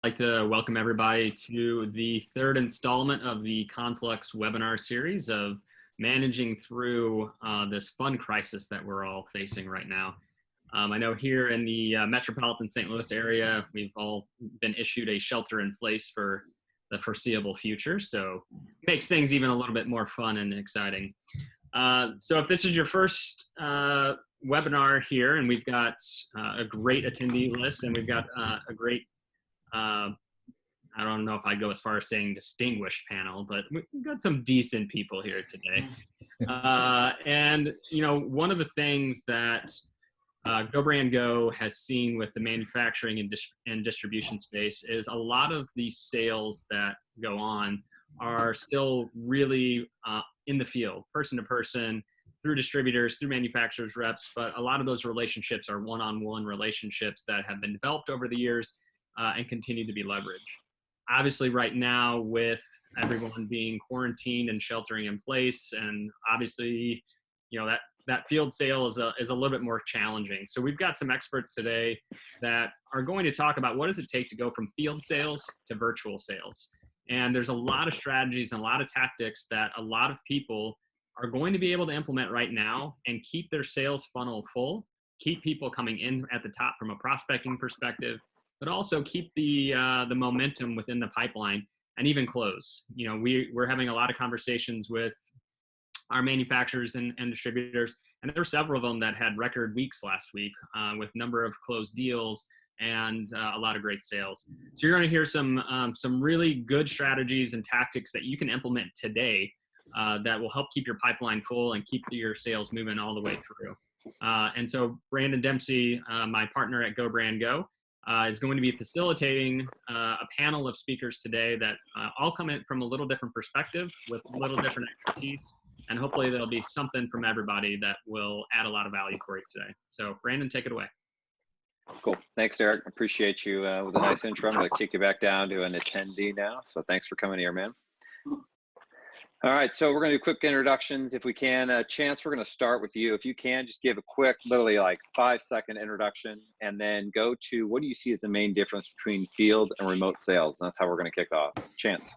I'd like to welcome everybody to the third installment of the Conflux webinar series of managing through this fund crisis that we're all facing right now. I know here in the metropolitan St. Louis area, we've all been issued a shelter in place for the foreseeable future, so makes things even a little bit more fun and exciting. So if this is your first webinar here, and we've got a great attendee list, and we've got a great I don't know if I'd go as far as saying distinguished panel, but we've got some decent people here today. And, you know, one of the things that Go Brand Go has seen with the manufacturing and distribution space is a lot of these sales that go on are still really in the field, person to person, through distributors, through manufacturers, reps, but a lot of those relationships are one-on-one relationships that have been developed over the years and continue to be leveraged. Obviously, right now, with everyone being quarantined and sheltering in place, and obviously, you know, that field sale is a little bit more challenging. So we've got some experts today that are going to talk about what does it take to go from field sales to virtual sales. And there's a lot of strategies and a lot of tactics that a lot of people are going to be able to implement right now and keep their sales funnel full, keep people coming in at the top from a prospecting perspective, but also keep the momentum within the pipeline and even close. You know, we're having a lot of conversations with our manufacturers and distributors, and there were several of them that had record weeks last week with number of closed deals and a lot of great sales. So you're going to hear some really good strategies and tactics that you can implement today that will help keep your pipeline full and keep your sales moving all the way through. And so Brandon Dempsey, my partner at Go Brand Go, is going to be facilitating a panel of speakers today that all come in from a little different perspective with a little different expertise. And hopefully there'll be something from everybody that will add a lot of value for you today. So Brandon, take it away. Cool. Thanks, Derek. Appreciate you with a nice intro. I'm going to kick you back down to an attendee now. So thanks for coming here, man. All right, so we're going to do quick introductions if we can. Chance, we're going to start with you. If you can, just give a quick, literally like 5-second introduction, and then go to what do you see as the main difference between field and remote sales? And that's how we're going to kick off. Chance.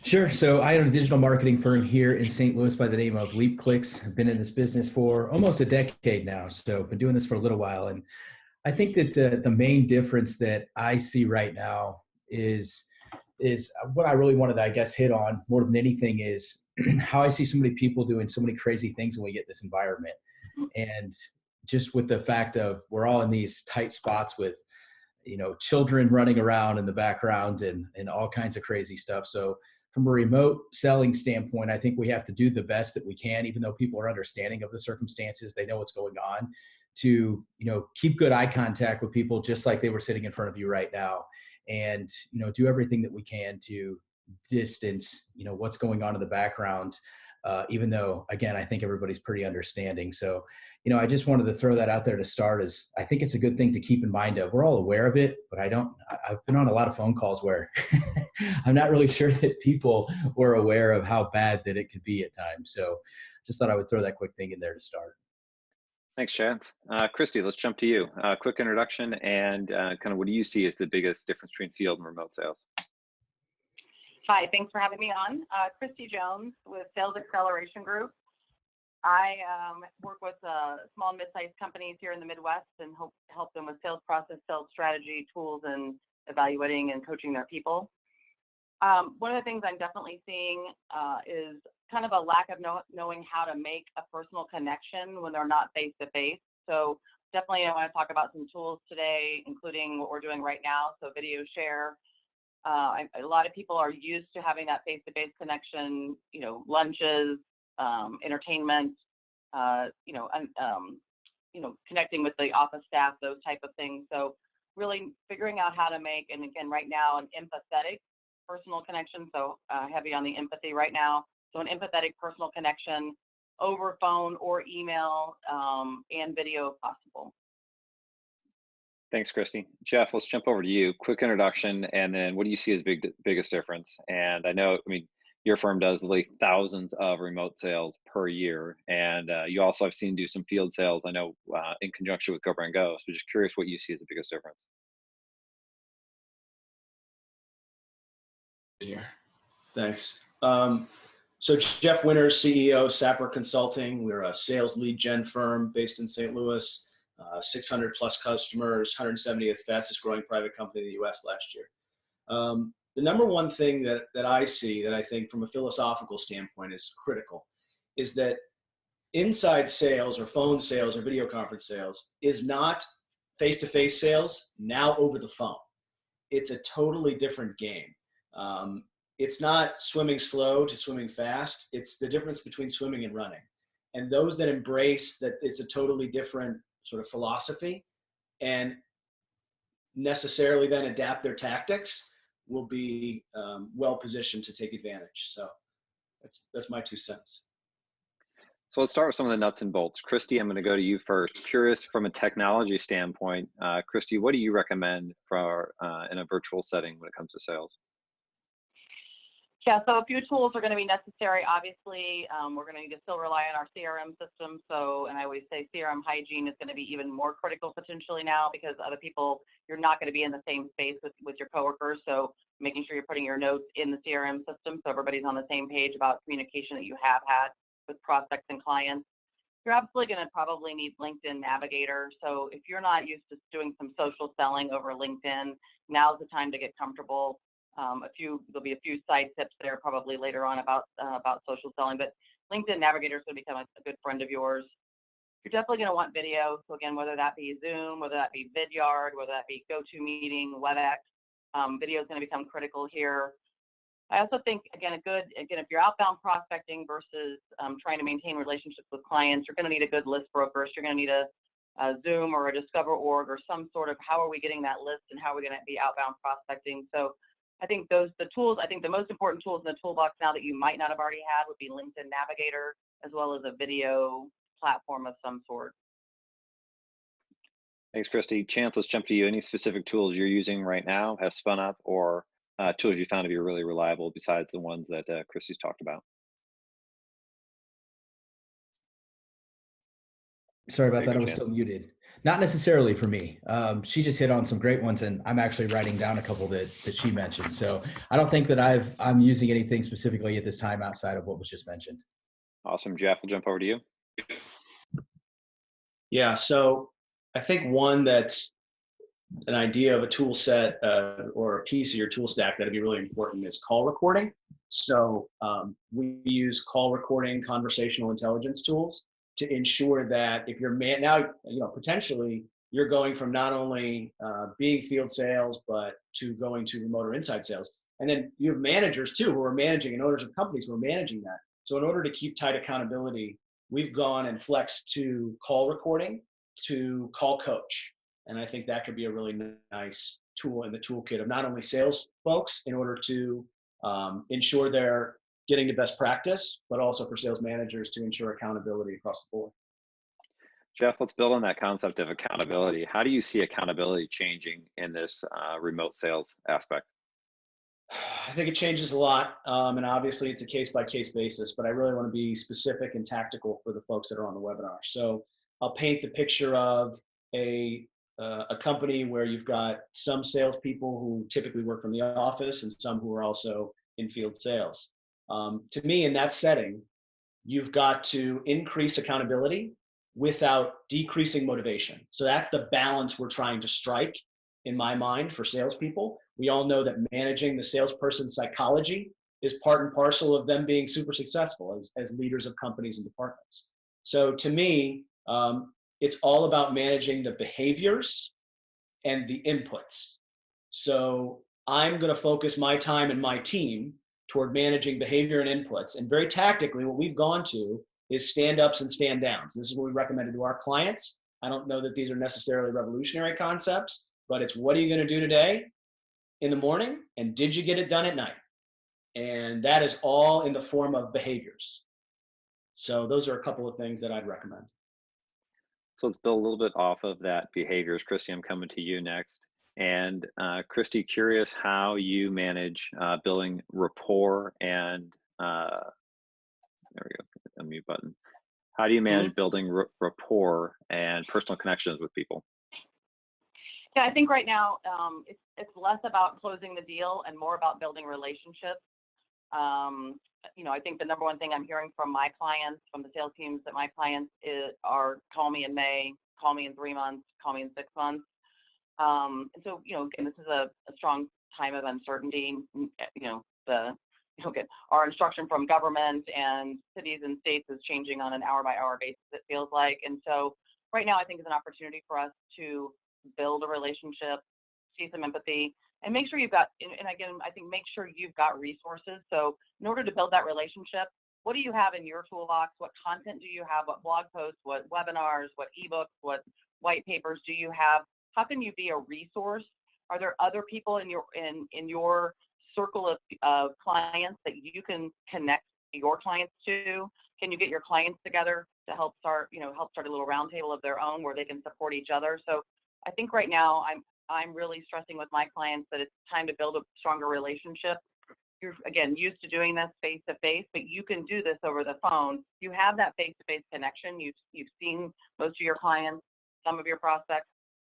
Sure. So I own a digital marketing firm here in St. Louis by the name of Leap Clicks. I've been in this business for almost a decade now, so I've been doing this for a little while. And I think that the main difference that I see right now is what I really wanted to, I guess, hit on more than anything is how I see so many people doing so many crazy things when we get this environment. And just with the fact of we're all in these tight spots with, you know, children running around in the background and all kinds of crazy stuff. So from a remote selling standpoint, I think we have to do the best that we can, even though people are understanding of the circumstances, they know what's going on, to, you know, keep good eye contact with people just like they were sitting in front of you right now. And, you know, do everything that we can to distance, you know, what's going on in the background, even though, again, I think everybody's pretty understanding. So, you know, I just wanted to throw that out there to start as I think it's a good thing to keep in mind of. We're all aware of it, but I've been on a lot of phone calls where I'm not really sure that people were aware of how bad that it could be at times. So just thought I would throw that quick thing in there to start. Thanks, Chance. Christy, let's jump to you. Quick introduction and kind of what do you see as the biggest difference between field and remote sales? Hi, thanks for having me on. Christy Jones with Sales Acceleration Group. I work with small and mid-sized companies here in the Midwest and help them with sales process, sales strategy, tools, and evaluating and coaching their people. One of the things I'm definitely seeing is kind of a lack of knowing how to make a personal connection when they're not face-to-face. So definitely I want to talk about some tools today, including what we're doing right now, so video share. A lot of people are used to having that face-to-face connection, you know, lunches, entertainment, connecting with the office staff, those type of things. So really figuring out how to make, and again, right now, an empathetic personal connection. So heavy on the empathy right now. So an empathetic personal connection over phone or email and video if possible. Thanks, Christy. Jeff, let's jump over to you. Quick introduction, and then what do you see as biggest difference? And I know, I mean, your firm does like thousands of remote sales per year, and you also I've seen do some field sales, I know, in conjunction with Go Brand Go. So just curious what you see as the biggest difference. here. Thanks. So Jeff Winters, CEO, Sapper Consulting. We're a sales lead gen firm based in St. Louis, 600 plus customers, 170th fastest growing private company in the US last year. The number one thing that I see that I think from a philosophical standpoint is critical is that inside sales or phone sales or video conference sales is not face-to-face sales now over the phone. It's a totally different game. It's not swimming slow to swimming fast. It's the difference between swimming and running. And those that embrace that it's a totally different sort of philosophy and necessarily then adapt their tactics will be well positioned to take advantage. So that's my 2 cents. So let's start with some of the nuts and bolts. Christy, I'm going to go to you first. Curious from a technology standpoint, Christy, what do you recommend for in a virtual setting when it comes to sales? Yeah, so a few tools are going to be necessary. Obviously, we're going to need to still rely on our CRM system. So, and I always say CRM hygiene is going to be even more critical potentially now because other people, you're not going to be in the same space with your coworkers. So making sure you're putting your notes in the CRM system so everybody's on the same page about communication that you have had with prospects and clients. You're absolutely going to probably need LinkedIn Navigator. So if you're not used to doing some social selling over LinkedIn, now's the time to get comfortable. There'll be a few side tips there probably later on about social selling, but LinkedIn Navigator is going to become a good friend of yours. You're definitely going to want video. So again, whether that be Zoom, whether that be Vidyard, whether that be GoToMeeting, WebEx, video is going to become critical here. I also think, again, if you're outbound prospecting versus trying to maintain relationships with clients, you're going to need a good list broker. So you're going to need a Zoom or a DiscoverOrg or some sort of how are we getting that list and how are we going to be outbound prospecting. So I think the most important tools in the toolbox now that you might not have already had would be LinkedIn Navigator, as well as a video platform of some sort. Thanks, Christy. Chance, let's jump to you. Any specific tools you're using right now, have spun up, or tools you found to be really reliable besides the ones that Christy's talked about? Sorry about that. I was still muted. Not necessarily for me. She just hit on some great ones, and I'm actually writing down a couple that she mentioned. So I don't think that I'm using anything specifically at this time outside of what was just mentioned. Awesome. Jeff, we'll jump over to you. Yeah, so I think one that's an idea of a tool set or a piece of your tool stack that'd be really important is call recording. So we use call recording conversational intelligence tools to ensure that if you're potentially you're going from not only being field sales, but to going to remote or inside sales. And then you have managers too, who are managing and owners of companies who are managing that. So in order to keep tight accountability, we've gone and flexed to call recording to call coach. And I think that could be a really nice tool in the toolkit of not only sales folks in order to ensure they're getting the best practice, but also for sales managers to ensure accountability across the board. Jeff, let's build on that concept of accountability. How do you see accountability changing in this remote sales aspect? I think it changes a lot, and obviously it's a case-by-case basis, but I really want to be specific and tactical for the folks that are on the webinar. So I'll paint the picture of a company where you've got some salespeople who typically work from the office and some who are also in field sales. To me, in that setting, you've got to increase accountability without decreasing motivation. So that's the balance we're trying to strike in my mind for salespeople. We all know that managing the salesperson's psychology is part and parcel of them being super successful as leaders of companies and departments. So to me, it's all about managing the behaviors and the inputs. So I'm going to focus my time and my team toward managing behavior and inputs. And very tactically, what we've gone to is stand-ups and stand-downs. This is what we recommended to our clients. I don't know that these are necessarily revolutionary concepts, but it's what are you going to do today in the morning, and did you get it done at night? And that is all in the form of behaviors. So those are a couple of things that I'd recommend. So let's build a little bit off of that behaviors. Christy, I'm coming to you next. And Christy, curious how you manage building rapport and there we go, unmute button. How do you manage building rapport and personal connections with people? Yeah, I think right now it's less about closing the deal and more about building relationships. I think the number one thing I'm hearing from my clients, from the sales teams that my clients are call me in May, call me in 3 months, call me in 6 months. And so, again, this is a strong time of uncertainty. Our instruction from government and cities and states is changing on an hour-by-hour basis, it feels like. And so right now, I think is an opportunity for us to build a relationship, see some empathy, and make sure you've got, and again, I think make sure you've got resources. So in order to build that relationship, what do you have in your toolbox? What content do you have? What blog posts, what webinars, what ebooks, what white papers do you have? How can you be a resource? Are there other people in your circle of clients that you can connect your clients to? Can you get your clients together to help start a little roundtable of their own where they can support each other? So I think right now I'm really stressing with my clients that it's time to build a stronger relationship. You're, again, used to doing this face to face, but you can do this over the phone. You have that face to face connection. You've seen most of your clients, some of your prospects.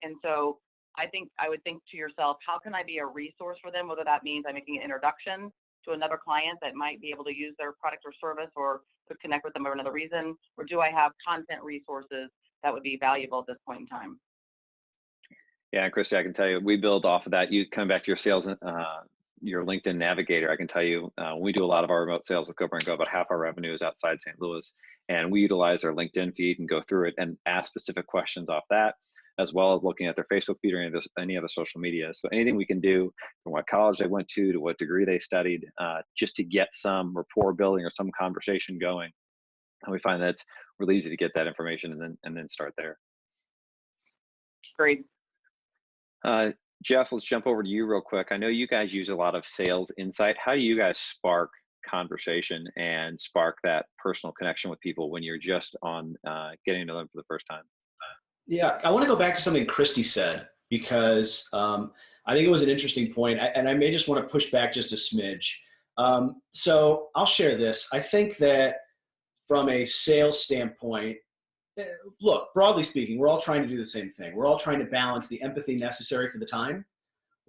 And so I would think to yourself, how can I be a resource for them? Whether that means I'm making an introduction to another client that might be able to use their product or service or to connect with them for another reason, or do I have content resources that would be valuable at this point in time? Yeah, Christy, I can tell you, we build off of that. You come back to your sales, your LinkedIn Navigator. I can tell you, we do a lot of our remote sales with GoBrand Go. About half our revenue is outside St. Louis, and we utilize our LinkedIn feed and go through it and ask specific questions off that, as well as looking at their Facebook feed or any other social media. So anything we can do, from what college they went to what degree they studied, just to get some rapport building or some conversation going. And we find that it's really easy to get that information and then start there. Great. Jeff, let's jump over to you real quick. I know you guys use a lot of sales insight. How do you guys spark conversation and spark that personal connection with people when you're just on getting to know them for the first time? Yeah, I want to go back to something Christy said, because I think it was an interesting point, and I may just want to push back just a smidge. So I'll share this. I think that from a sales standpoint, look, broadly speaking, we're all trying to do the same thing. We're all trying to balance the empathy necessary for the time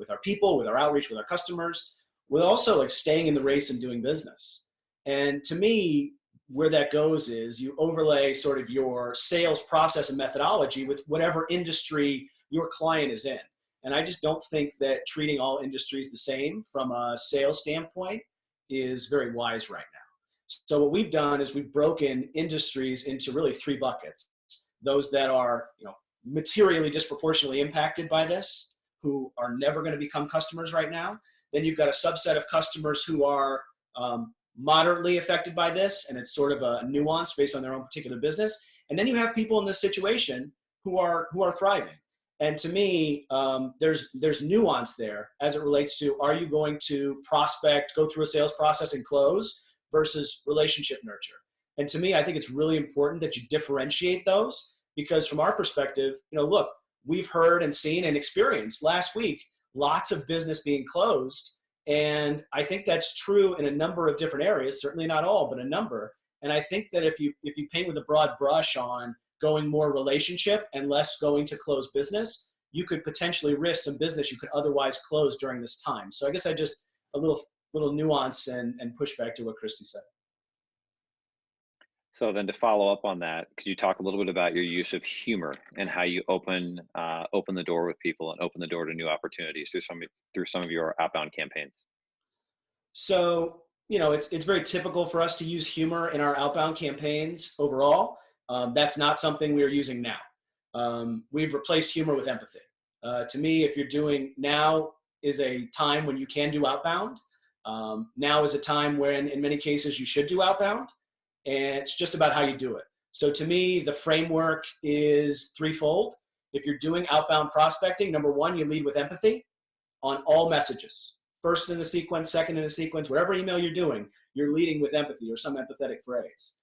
with our people, with our outreach, with our customers, with also like staying in the race and doing business. And to me, where that goes is you overlay sort of your sales process and methodology with whatever industry your client is in. And I just don't think that treating all industries the same from a sales standpoint is very wise right now. So what we've done is we've broken industries into really 3 buckets. Those that are, materially disproportionately impacted by this, who are never going to become customers right now. Then you've got a subset of customers who are moderately affected by this, and it's sort of a nuance based on their own particular business. And then you have people in this situation who are thriving. And to me, there's nuance there as it relates to, are you going to prospect, go through a sales process and close, versus relationship nurture? And to me, I think it's really important that you differentiate those, because from our perspective, look, we've heard and seen and experienced last week lots of business being closed. And I think that's true in a number of different areas, certainly not all, but a number. And I think that if you paint with a broad brush on going more relationship and less going to close business, you could potentially risk some business you could otherwise close during this time. So I guess a little nuance and pushback to what Christy said. So then to follow up on that, could you talk a little bit about your use of humor and how you open the door with people and open the door to new opportunities through some of your outbound campaigns? So, it's very typical for us to use humor in our outbound campaigns overall. That's not something we are using now. We've replaced humor with empathy. To me, if you're doing, now is a time when you can do outbound. Now is a time when, in many cases, you should do outbound, and it's just about how you do it. So to me, the framework is threefold. If you're doing outbound prospecting, number one, you lead with empathy on all messages. First in the sequence, second in the sequence, whatever email you're doing, you're leading with empathy or some empathetic phrase.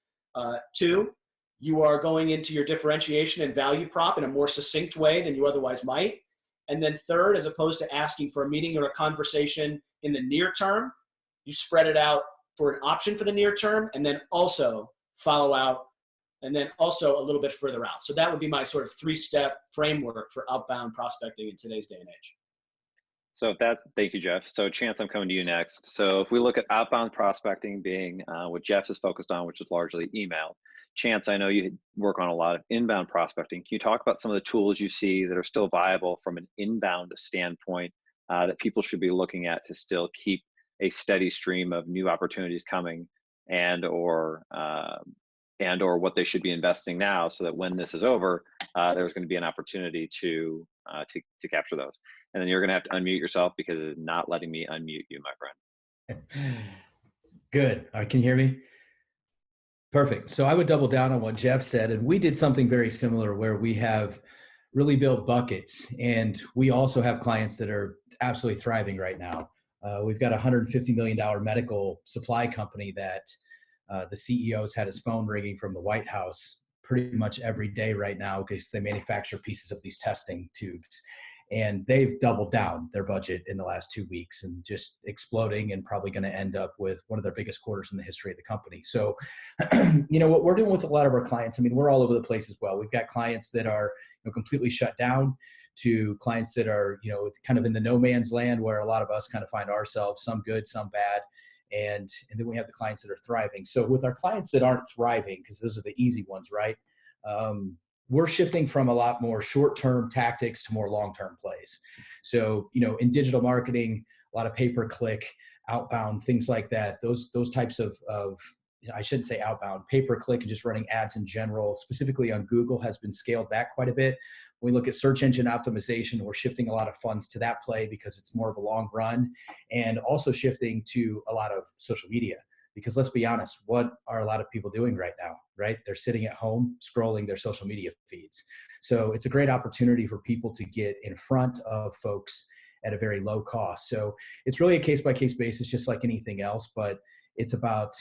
2, you are going into your differentiation and value prop in a more succinct way than you otherwise might. And then 3rd, as opposed to asking for a meeting or a conversation in the near term, you spread it out for an option for the near term, and then also follow out and then also a little bit further out. So that would be my sort of 3-step framework for outbound prospecting in today's day and age. So if that's, thank you, Jeff. So Chance, I'm coming to you next. So if we look at outbound prospecting being what Jeff is focused on, which is largely email. Chance, I know you work on a lot of inbound prospecting. Can you talk about some of the tools you see that are still viable from an inbound standpoint that people should be looking at to still keep a steady stream of new opportunities coming, and or what they should be investing now so that when this is over, there's going to be an opportunity to capture those. And then you're going to have to unmute yourself because it's not letting me unmute you, my friend. Good. All right, can you hear me? Perfect. So I would double down on what Jeff said, and we did something very similar where we have really built buckets, and we also have clients that are absolutely thriving right now. We've got a $150 million medical supply company that the CEO's had his phone ringing from the White House pretty much every day right now because they manufacture pieces of these testing tubes. And they've doubled down their budget in the last 2 weeks and just exploding, and probably going to end up with one of their biggest quarters in the history of the company. So, what we're doing with a lot of our clients, I mean, we're all over the place as well. We've got clients that are completely shut down, to clients that are, kind of in the no man's land where a lot of us kind of find ourselves, some good, some bad. And then we have the clients that are thriving. So with our clients that aren't thriving, because those are the easy ones, right? We're shifting from a lot more short-term tactics to more long-term plays. So, in digital marketing, a lot of pay-per-click, outbound, things like that. Those types of I shouldn't say outbound, pay-per-click and just running ads in general, specifically on Google, has been scaled back quite a bit. When we look at search engine optimization, we're shifting a lot of funds to that play because it's more of a long run, and also shifting to a lot of social media. Because let's be honest, what are a lot of people doing right now, right? They're sitting at home scrolling their social media feeds. So it's a great opportunity for people to get in front of folks at a very low cost. So it's really a case-by-case basis, just like anything else, but it's about,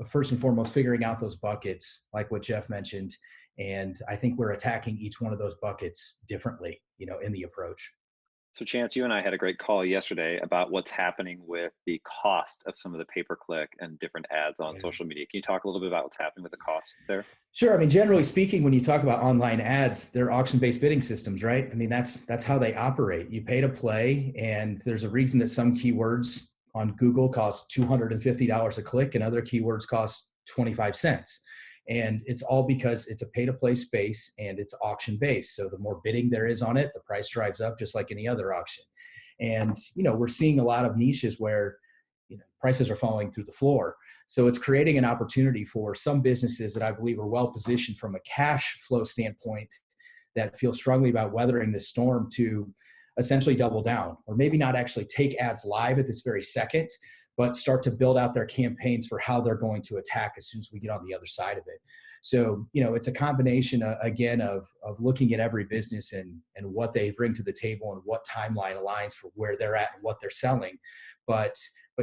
first and foremost, figuring out those buckets, like what Jeff mentioned. And I think we're attacking each one of those buckets differently, in the approach. So Chance, you and I had a great call yesterday about what's happening with the cost of some of the pay-per-click and different ads on social media. Can you talk a little bit about what's happening with the cost there? Sure. I mean, generally speaking, when you talk about online ads, they're auction-based bidding systems, right? I mean, that's how they operate. You pay to play, and there's a reason that some keywords on Google cost $250 a click and other keywords cost 25 cents. And it's all because it's a pay-to-play space and it's auction-based. So the more bidding there is on it, the price drives up, just like any other auction. And, we're seeing a lot of niches where, prices are falling through the floor. So it's creating an opportunity for some businesses that I believe are well positioned from a cash flow standpoint that feel strongly about weathering this storm to essentially double down, or maybe not actually take ads live at this very second, but start to build out their campaigns for how they're going to attack as soon as we get on the other side of it. So, it's a combination, again, of looking at every business and what they bring to the table and what timeline aligns for where they're at and what they're selling. But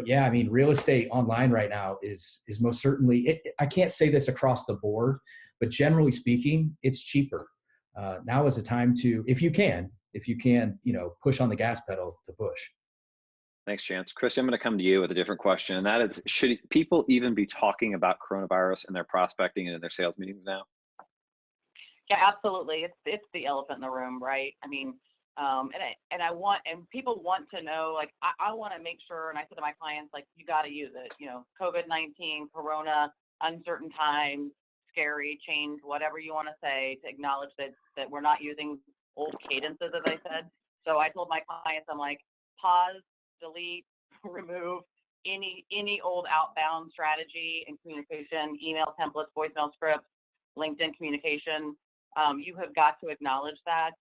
yeah, I mean, real estate online right now is most certainly, I can't say this across the board, but generally speaking, it's cheaper. Now is the time to, if you can, push on the gas pedal to push. Thanks, Chance. Chris, I'm going to come to you with a different question, and that is, should people even be talking about coronavirus in their prospecting and in their sales meetings now? Yeah, absolutely. It's the elephant in the room, right? I mean, and people want to know, like, I want to make sure, and I said to my clients, like, you got to use it. COVID-19, Corona, uncertain times, scary, change, whatever you want to say, to acknowledge that we're not using old cadences, as I said. So I told my clients, I'm like, pause, delete, remove any old outbound strategy and communication, email templates, voicemail scripts, LinkedIn communication. You have got to acknowledge that.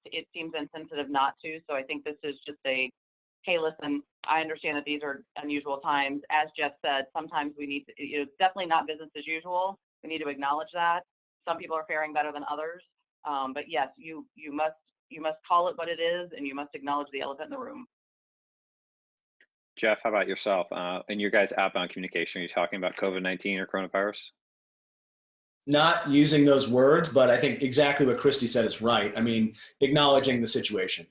It seems insensitive not to. So I think this is just hey, listen, I understand that these are unusual times. As Jeff said, sometimes we need to, it's definitely not business as usual. We need to acknowledge that. Some people are faring better than others. But yes, you must call it what it is, and you must acknowledge the elephant in the room. Jeff, how about yourself? In your guys' outbound communication, are you talking about COVID-19 or coronavirus? Not using those words, but I think exactly what Christy said is right. I mean, acknowledging the situation.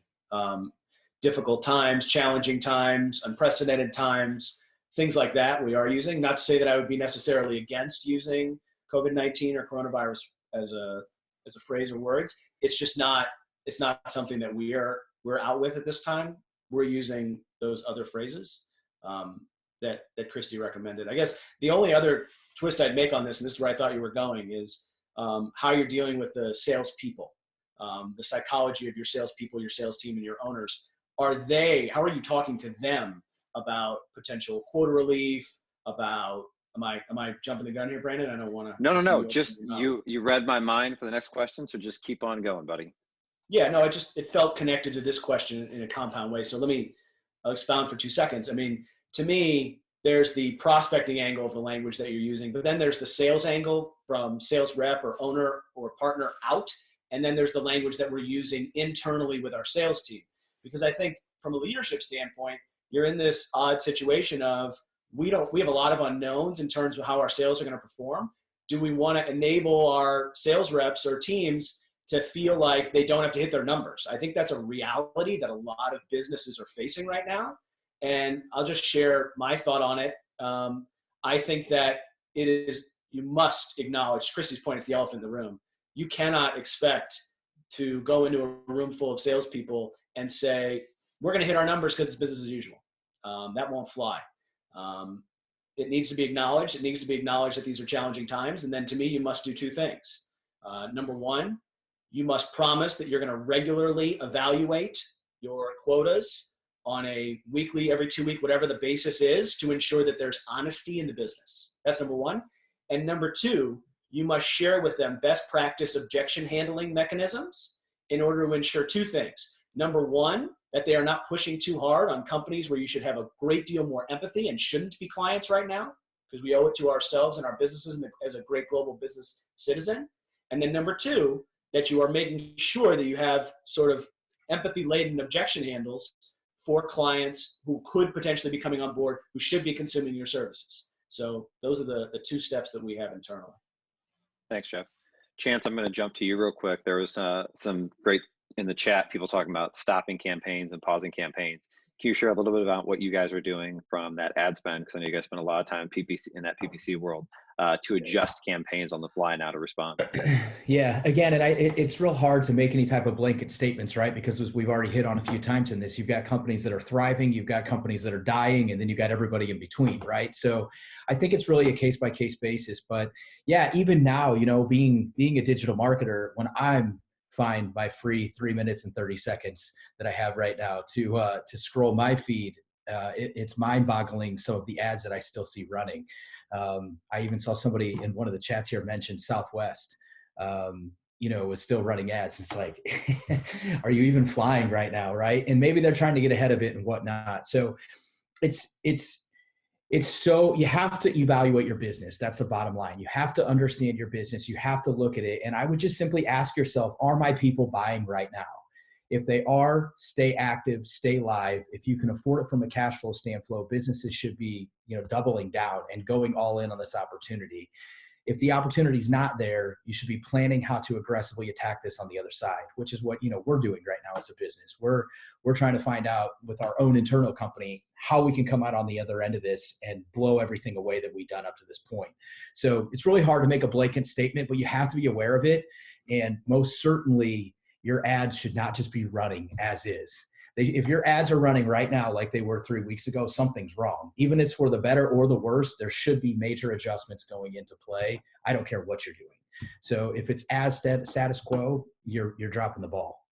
Difficult times, challenging times, unprecedented times, things like that we are using. Not to say that I would be necessarily against using COVID-19 or coronavirus as a phrase or words. It's just not, it's not something that we're out with at this time. We're using those other phrases that Christy recommended. I guess the only other twist I'd make on this, and this is where I thought you were going, is how you're dealing with the salespeople, the psychology of your salespeople, your sales team, and your owners. How are you talking to them about potential quota relief, about, am I jumping the gun here, Brandon? I don't want to. No. Just you read my mind for the next question. So just keep on going, buddy. Yeah, no, it felt connected to this question in a compound way. So I'll expound for 2 seconds. I mean, to me, there's the prospecting angle of the language that you're using, but then there's the sales angle from sales rep or owner or partner out. And then there's the language that we're using internally with our sales team. Because I think from a leadership standpoint, you're in this odd situation of we have a lot of unknowns in terms of how our sales are going to perform. Do we want to enable our sales reps or teams to feel like they don't have to hit their numbers? I think that's a reality that a lot of businesses are facing right now. And I'll just share my thought on it. I think that you must acknowledge, Christy's point, it's the elephant in the room. You cannot expect to go into a room full of salespeople and say, we're going to hit our numbers because it's business as usual. That won't fly. It needs to be acknowledged. It needs to be acknowledged that these are challenging times. And then to me, you must do two things. Number one, you must promise that you're going to regularly evaluate your quotas on a weekly, every 2 week, whatever the basis is, to ensure that there's honesty in the business. That's number one. And number two, you must share with them best practice objection handling mechanisms in order to ensure two things. Number one, that they are not pushing too hard on companies where you should have a great deal more empathy and shouldn't be clients right now, because we owe it to ourselves and our businesses as a great global business citizen. And then number two, that you are making sure that you have sort of empathy-laden objection handles for clients who could potentially be coming on board, who should be consuming your services. So those are the two steps that we have internally. Thanks, Jeff. Chance, I'm going to jump to you real quick. There was some great in the chat, people talking about stopping campaigns and pausing campaigns. Can you share a little bit about what you guys are doing from that ad spend? Because I know you guys spend a lot of time in that PPC world to adjust campaigns on the fly now to respond. Yeah, again, and it's real hard to make any type of blanket statements, right? Because as we've already hit on a few times in this, you've got companies that are thriving, you've got companies that are dying, and then you've got everybody in between, right? So I think it's really a case-by-case basis. But yeah, even now, being a digital marketer, when I'm find my free 3 minutes and 30 seconds that I have right now to scroll my feed, it's mind-boggling some of the ads that I still see running. I even saw somebody in one of the chats here mention Southwest, was still running ads. It's like, are you even flying right now, right? And maybe they're trying to get ahead of it and whatnot. So so you have to evaluate your business. That's the bottom line. You have to understand your business. You have to look at it. And I would just simply ask yourself, are my people buying right now? If they are, stay active, stay live. If you can afford it from a cash flow standpoint, businesses should be, doubling down and going all in on this opportunity. If the opportunity is not there, you should be planning how to aggressively attack this on the other side, which is what we're doing right now as a business. We're trying to find out with our own internal company how we can come out on the other end of this and blow everything away that we've done up to this point. So it's really hard to make a blanket statement, but you have to be aware of it. And most certainly, your ads should not just be running as is. If your ads are running right now like they were 3 weeks ago, something's wrong. Even if it's for the better or the worse, there should be major adjustments going into play. I don't care what you're doing. So if it's as status quo, you're dropping the ball.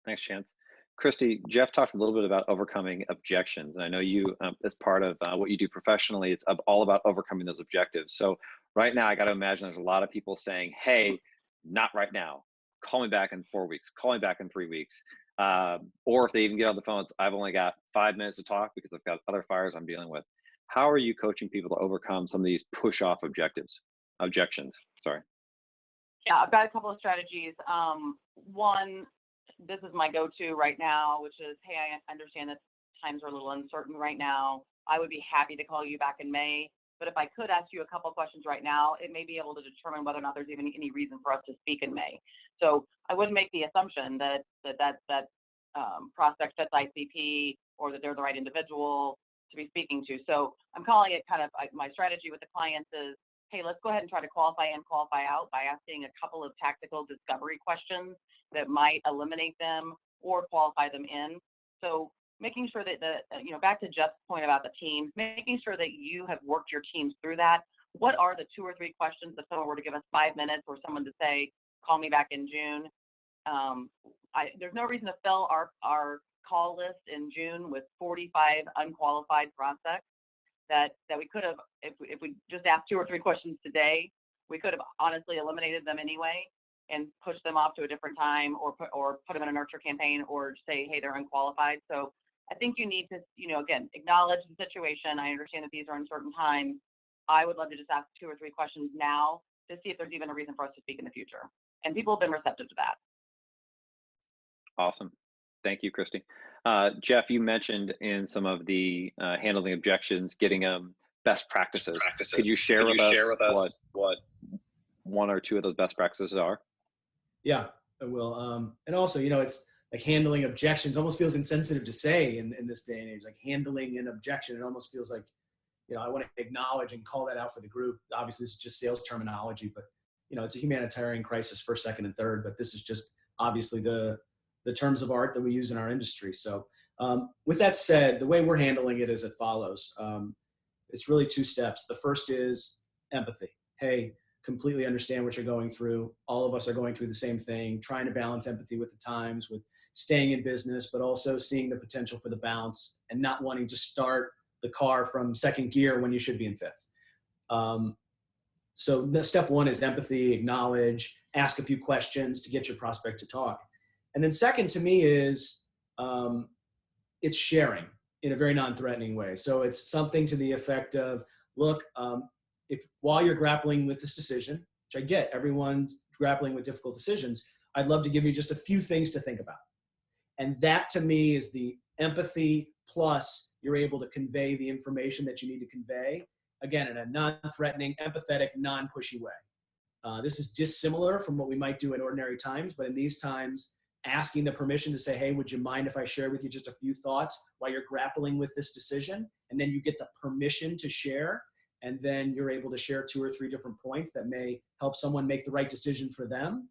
Thanks, Chance. Christy, Jeff talked a little bit about overcoming objections. And I know you, as part of what you do professionally, it's all about overcoming those objectives. So right now, I got to imagine there's a lot of people saying, hey, not right now. Call me back in 4 weeks, call me back in 3 weeks. Or if they even get on the phone, I've only got 5 minutes to talk because I've got other fires I'm dealing with. How are you coaching people to overcome some of these push-off objections? Yeah, I've got a couple of strategies. One, this is my go-to right now, which is, hey, I understand that times are a little uncertain right now. I would be happy to call you back in May. But if I could ask you a couple of questions right now, it may be able to determine whether or not there's even any reason for us to speak in May. So I wouldn't make the assumption that prospect fits ICP or that they're the right individual to be speaking to. So I'm calling it kind of my strategy with the clients is hey, let's go ahead and try to qualify in, qualify out by asking a couple of tactical discovery questions that might eliminate them or qualify them in. So making sure that back to Jeff's point about the team, making sure that you have worked your teams through that. What are the 2 or 3 questions if someone were to give us 5 minutes or someone to say, call me back in June? There's no reason to fill our call list in June with 45 unqualified prospects that we could have, if we just asked 2 or 3 questions today, we could have honestly eliminated them anyway and pushed them off to a different time or put them in a nurture campaign or say, hey, they're unqualified. So I think you need to, again, acknowledge the situation. I understand that these are uncertain times. I would love to just ask 2 or 3 questions now to see if there's even a reason for us to speak in the future. And people have been receptive to that. Awesome. Thank you, Christy. Jeff, you mentioned in some of the handling objections, getting best practices. Could you share with us what 1 or 2 of those best practices are? Yeah, I will. And also, it's like handling objections almost feels insensitive to say in this day and age, like handling an objection. It almost feels like, I want to acknowledge and call that out for the group. Obviously, this is just sales terminology, but, it's a humanitarian crisis, first, second, and third. But this is just obviously the terms of art that we use in our industry. So with that said, the way we're handling it is as follows. It's really 2 steps. The first is empathy. Hey, completely understand what you're going through. All of us are going through the same thing, trying to balance empathy with the times, with staying in business, but also seeing the potential for the bounce and not wanting to start the car from 2nd gear when you should be in 5th. So step 1 is empathy, acknowledge, ask a few questions to get your prospect to talk. And then second to me is it's sharing in a very non-threatening way. So it's something to the effect of, look, if while you're grappling with this decision, which I get, everyone's grappling with difficult decisions, I'd love to give you just a few things to think about. And that to me is the empathy plus you're able to convey the information that you need to convey, again, in a non-threatening, empathetic, non-pushy way. This is dissimilar from what we might do in ordinary times, but in these times, asking the permission to say, hey, would you mind if I share with you just a few thoughts while you're grappling with this decision? And then you get the permission to share, and then you're able to share 2 or 3 different points that may help someone make the right decision for them.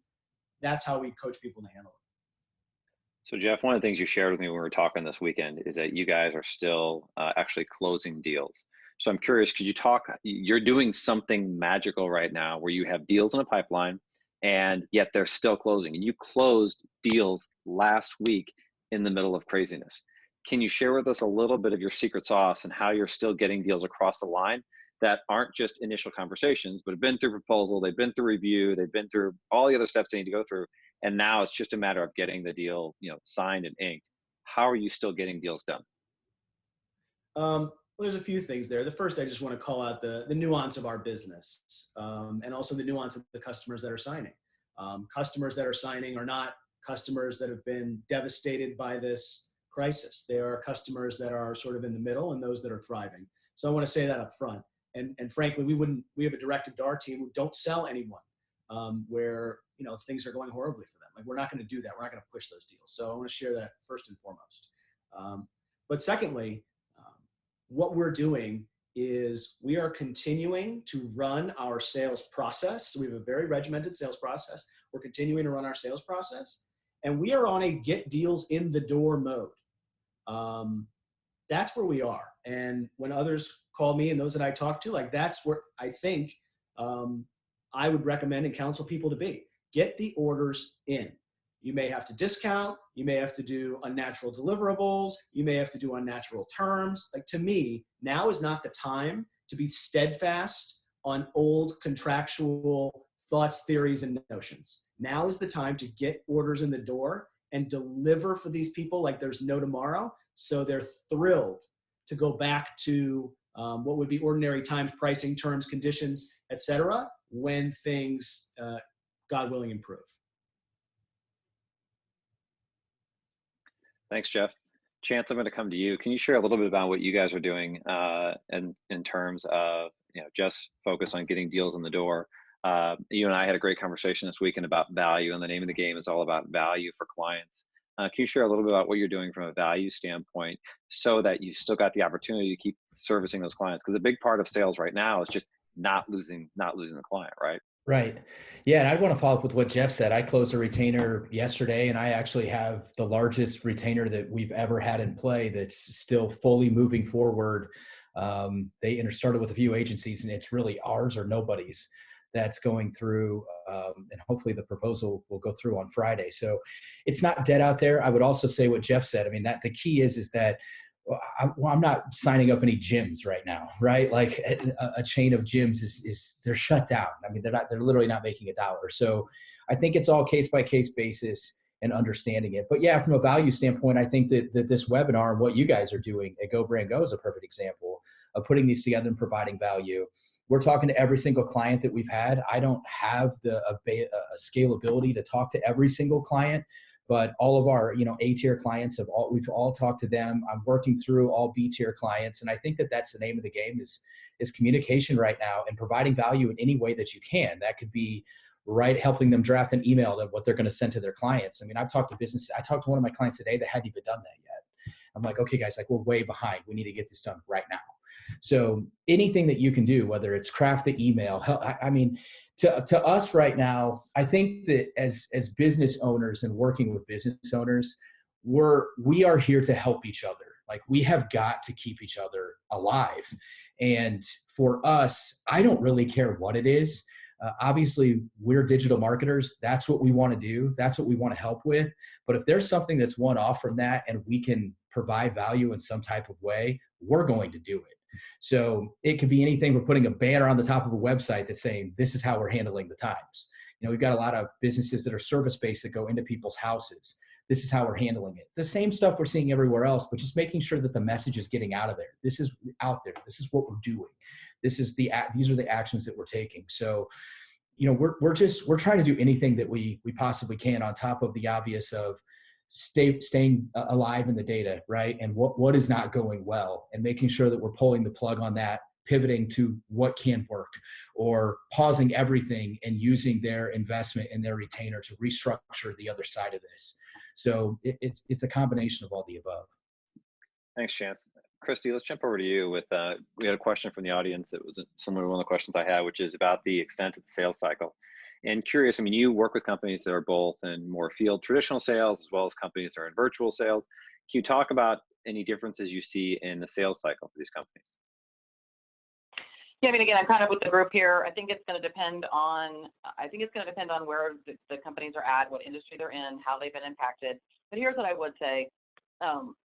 That's how we coach people to handle it. So Jeff, one of the things you shared with me when we were talking this weekend is that you guys are still actually closing deals. So I'm curious, could you talk, you're doing something magical right now where you have deals in a pipeline and yet they're still closing. And you closed deals last week in the middle of craziness. Can you share with us a little bit of your secret sauce and how you're still getting deals across the line that aren't just initial conversations, but have been through proposal, they've been through review, they've been through all the other steps they need to go through, and now it's just a matter of getting the deal, signed and inked. How are you still getting deals done? Well, there's a few things there. The first, I just want to call out the nuance of our business and also the nuance of the customers that are signing. Customers that are signing are not customers that have been devastated by this crisis. They are customers that are sort of in the middle and those that are thriving. So I want to say that up front. And frankly, we have a directive to our team who don't sell anyone where, things are going horribly for them. Like, we're not going to do that. We're not going to push those deals. So I want to share that first and foremost. But secondly, what we're doing is we are continuing to run our sales process. So we have a very regimented sales process. We're continuing to run our sales process, and we are on a get deals in the door mode. That's where we are. And when others call me and those that I talk to, like, that's where I think I would recommend and counsel people to be. Get the orders in. You may have to discount. You may have to do unnatural deliverables. You may have to do unnatural terms. Like, to me, now is not the time to be steadfast on old contractual thoughts, theories, and notions. Now is the time to get orders in the door and deliver for these people like there's no tomorrow. So they're thrilled to go back to what would be ordinary times, pricing, terms, conditions, etc., when things, God willing, improve. Thanks, Jeff. Chance, I'm going to come to you. Can you share a little bit about what you guys are doing in terms of, just focus on getting deals in the door? You and I had a great conversation this weekend about value, and the name of the game is all about value for clients. Can you share a little bit about what you're doing from a value standpoint so that you still got the opportunity to keep servicing those clients? Because a big part of sales right now is just not losing the client, right? Right. Yeah. And I'd want to follow up with what Jeff said. I closed a retainer yesterday, and I actually have the largest retainer that we've ever had in play that's still fully moving forward. They started with a few agencies, and it's really ours or nobody's that's going through. And hopefully the proposal will go through on Friday. So it's not dead out there. I would also say what Jeff said. I mean, that the key is that I'm not signing up any gyms right now, right? Like a chain of gyms is they're shut down. I mean, they're literally not making a dollar. So I think it's all case by case basis and understanding it. But yeah, from a value standpoint, I think that this webinar and what you guys are doing at Go Brand Go is a perfect example of putting these together and providing value. We're talking to every single client that we've had. I don't have a scalability to talk to every single client, but all of our, A-tier clients we've all talked to them. I'm working through all B-tier clients. And I think that that's the name of the game is communication right now and providing value in any way that you can. That could be helping them draft an email of what they're going to send to their clients. I mean, I talked to one of my clients today that hadn't even done that yet. I'm like, okay, guys, like we're way behind. We need to get this done right now. So anything that you can do, whether it's craft the email, I mean, to us right now, I think that as business owners and working with business owners, we are here to help each other. Like we have got to keep each other alive. And for us, I don't really care what it is. Obviously, we're digital marketers. That's what we want to do. That's what we want to help with. But if there's something that's one off from that and we can provide value in some type of way, we're going to do it. So it could be anything. We're putting a banner on the top of a website that's saying, this is how we're handling the times. We've got a lot of businesses that are service-based that go into people's houses. This is how we're handling it. The same stuff we're seeing everywhere else, but just making sure that the message is getting out of there. This is out there. This is what we're doing. These are the actions that we're taking. So, we're trying to do anything that we possibly can on top of the obvious of staying alive in the data, right? And what is not going well, and making sure that we're pulling the plug on that, pivoting to what can work, or pausing everything and using their investment and their retainer to restructure the other side of this. So it's a combination of all the above. Thanks, Chance. Christy, let's jump over to you with, we had a question from the audience that was similar to one of the questions I had, which is about the extent of the sales cycle. And curious, I mean, you work with companies that are both in more field traditional sales as well as companies that are in virtual sales. Can you talk about any differences you see in the sales cycle for these companies? Yeah, I mean, again, I'm kind of with the group here. I think it's going to depend on where the companies are at, what industry they're in, how they've been impacted. But here's what I would say.